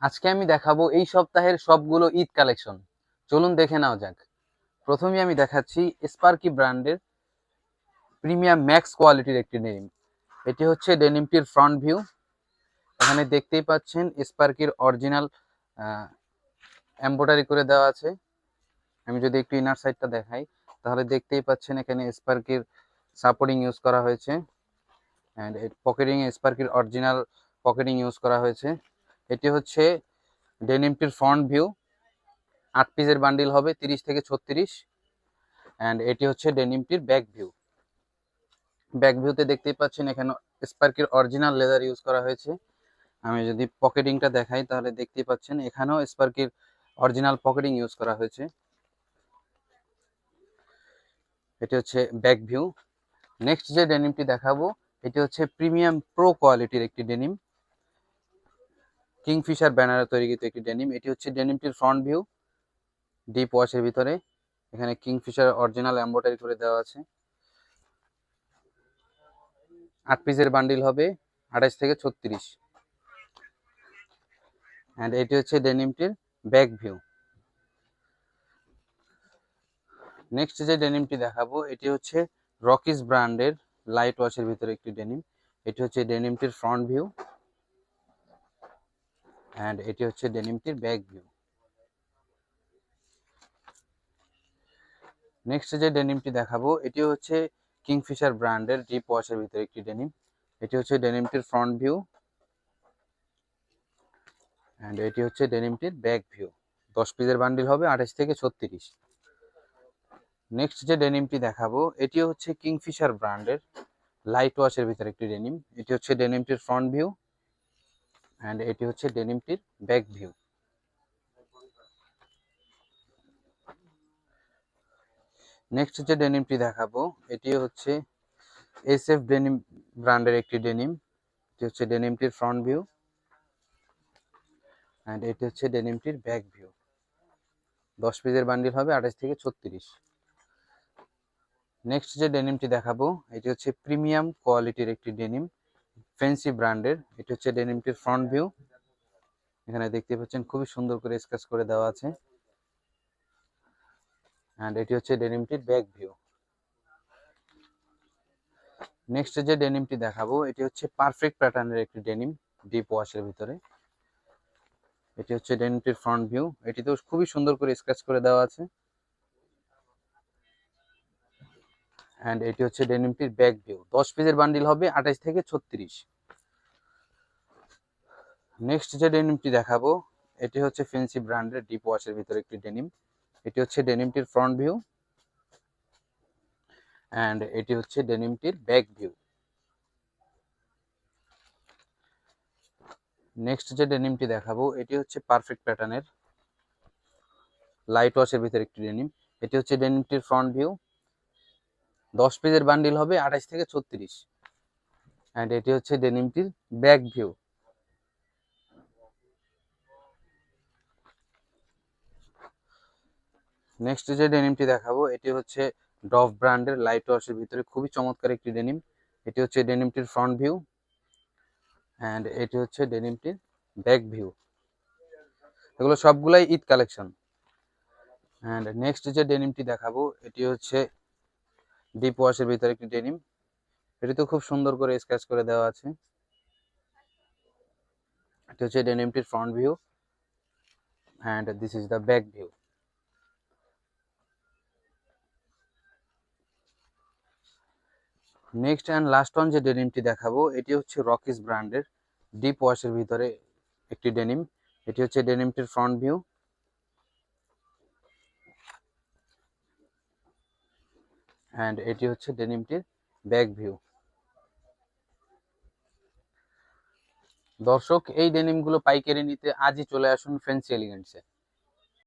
আজকে আমি দেখাবো এই সপ্তাহের সবগুলো ঈদ কালেকশন। চলুন দেখে নাও যাক। প্রথমেই আমি দেখাচ্ছি স্পার্কি ব্র্যান্ডের প্রিমিয়াম ম্যাক্স কোয়ালিটির একটি ডেনিম। এটি হচ্ছে ডেনিমটির ফ্রন্ট ভিউ। এখানে দেখতেই পাচ্ছেন স্পার্কির অরিজিনাল এমব্রয়ডারি করে দেওয়া আছে। আমি যদি একটু ইনার সাইডটা দেখাই তাহলে দেখতেই পাচ্ছেন এখানে স্পার্কির সাপোর্টিং ইউজ করা হয়েছে অ্যান্ড পকেটিং স্পার্কির অরিজিনাল পকেটিং ইউজ করা হয়েছে। এটি হচ্ছে ডেনিমটির ফ্রন্ট ভিউ। 8 পিসের বান্ডিল হবে 30 থেকে 36। অ্যান্ড এটি হচ্ছে ডেনিমটির ব্যাক ভিউ। ব্যাক ভিউতে দেখতেই পাচ্ছেন এখানে স্পার্কের অরিজিনাল লেদার ইউজ করা হয়েছে। আমি যদি পকেটিংটা দেখাই তাহলে দেখতেই পাচ্ছেন এখানেও স্পার্কের অরিজিনাল পকেটিং ইউজ করা হয়েছে। এটি হচ্ছে ব্যাক ভিউ। নেক্সট যে ডেনিমটি দেখাবো এটি হচ্ছে প্রিমিয়াম প্রো কোয়ালিটির একটি ডেনিম, কিংফিশার ব্যানারে তৈরিকৃত একটি ডেনিম। এটি হচ্ছে ডেনিমটির ফ্রন্ট ভিউ, ডিপ ওয়াশের ভিতরে। এখানে কিংফিশার অরিজিনাল এমব্রয়ডারি করে দেওয়া আছে। 8 পিসের বান্ডিল হবে 28 থেকে 36। অ্যান্ড এটি হচ্ছে ডেনিমটির ব্যাক ভিউ। নেক্সট যে ডেনিমটি দেখাবো এটি হচ্ছে রকিস ব্র্যান্ডের লাইট ওয়াশের ভিতরে একটি ডেনিম। এটি হচ্ছে ডেনিমটির ফ্রন্ট ভিউ অ্যান্ড এটি হচ্ছে ডেনিমটির ব্যাক ভিউ। নেক্সট যে ডেনিমটি দেখাবো এটি হচ্ছে কিংফিশার ব্র্যান্ডের ডিপ ওয়াশের ভিতরে একটি ডেনিম। এটি হচ্ছে ডেনিমটির ফ্রন্ট ভিউ অ্যান্ড এটি হচ্ছে ডেনিমটির ব্যাক ভিউ। 10 পিসের বান্ডিল হবে 28 থেকে 36। নেক্সট যে ডেনিমটি দেখাবো এটি হচ্ছে কিংফিশার ব্র্যান্ডের লাইট ওয়াশের ভিতরে একটি ডেনিম। এটি হচ্ছে ডেনিমটির ফ্রন্ট ভিউ অ্যান্ড এটি হচ্ছে ডেনিমটির ব্যাক ভিউ। নেক্সট যে ডেনিমটি দেখাবো এটি হচ্ছে এসএফ ডেনিম ব্র্যান্ডের একটি ডেনিম। এটি হচ্ছে ডেনিমটির ফ্রন্ট ভিউ অ্যান্ড এটি হচ্ছে ডেনিমটির ব্যাক ভিউ। 10 পিসের বান্ডিল হবে 28 থেকে 36। নেক্সট যে ডেনিমটি দেখাবো এটি হচ্ছে প্রিমিয়াম কোয়ালিটির একটি ডেনিম, ফ্যান্সি ব্র্যান্ডের। এটি হচ্ছে ডেনিমটির ফ্রন্ট ভিউ। এখানে দেখতে পাচ্ছেন খুবই সুন্দর করে স্কেচ করে দেওয়া আছে অ্যান্ড এটি হচ্ছে ডেনিমটির ব্যাক ভিউ। নেক্সট যে ডেনিমটি দেখাবো এটি হচ্ছে পারফেক্ট প্যাটার্নের একটি ডেনিম, ডিপ ওয়াশের ভিতরে। এটি হচ্ছে ডেনিমটির ফ্রন্ট ভিউ। এটিতেও খুবই সুন্দর করে স্কেচ করে দেওয়া আছে অ্যান্ড এটি হচ্ছে ডেনিমটির ব্যাক ভিউ। 10 পিসের বান্ডিল হবে 28 থেকে 36। নেক্সট যে ডেনিমটি দেখাবো এটি হচ্ছে ফ্যান্সি ব্র্যান্ডের ডিপ ওয়াশের ভিতরে একটি ডেনিম। এটি হচ্ছে ডেনিমটির ফ্রন্ট ভিউ অ্যান্ড এটি হচ্ছে ডেনিমটির ব্যাক ভিউ। নেক্সট যে ডেনিমটি দেখাবো এটি হচ্ছে পারফেক্ট প্যাটার্নের লাইট ওয়াশের ভিতরে একটি ডেনিম। এটি হচ্ছে ডেনিমটির ফ্রন্ট ভিউ। 10 পিসের বান্ডিল হবে 28 থেকে 36 অ্যান্ড এটি হচ্ছে ডেনিমটির ব্যাক ভিউ। নেক্সট যে ডেনিমটি দেখাবো এটি হচ্ছে ডভ ব্র্যান্ডের লাইট ওয়াশের ভিতরে খুবই চমৎকার একটি ডেনিম। এটি হচ্ছে ডেনিমটির ফ্রন্ট ভিউ অ্যান্ড এটি হচ্ছে ডেনিমটির ব্যাক ভিউ। এগুলো সবগুলাই ঈদ কালেকশন। অ্যান্ড নেক্সট যে ডেনিমটি দেখাবো এটি হচ্ছে ডিপ ওয়াশের ভিতরে একটি ডেনিম। এটি তো খুব সুন্দর করে স্কেচ করে দেওয়া আছে। এটি হচ্ছে ডেনিমটির front view and this is the back view. Next and last one যে ডেনিমটি দেখাবো এটি হচ্ছে রকিস ব্র্যান্ডের ডিপ ওয়াশের ভিতরে একটি ডেনিম। এটি হচ্ছে ডেনিমটির ফ্রন্ট ভিউ অ্যান্ড এটি হচ্ছে ডেনিমটির ব্যাক ভিউ। দর্শক এই ডেনিমগুলো পাইকারি নিতে আজই চলে আসুন ফ্যান্সি এলিগেন্টসে।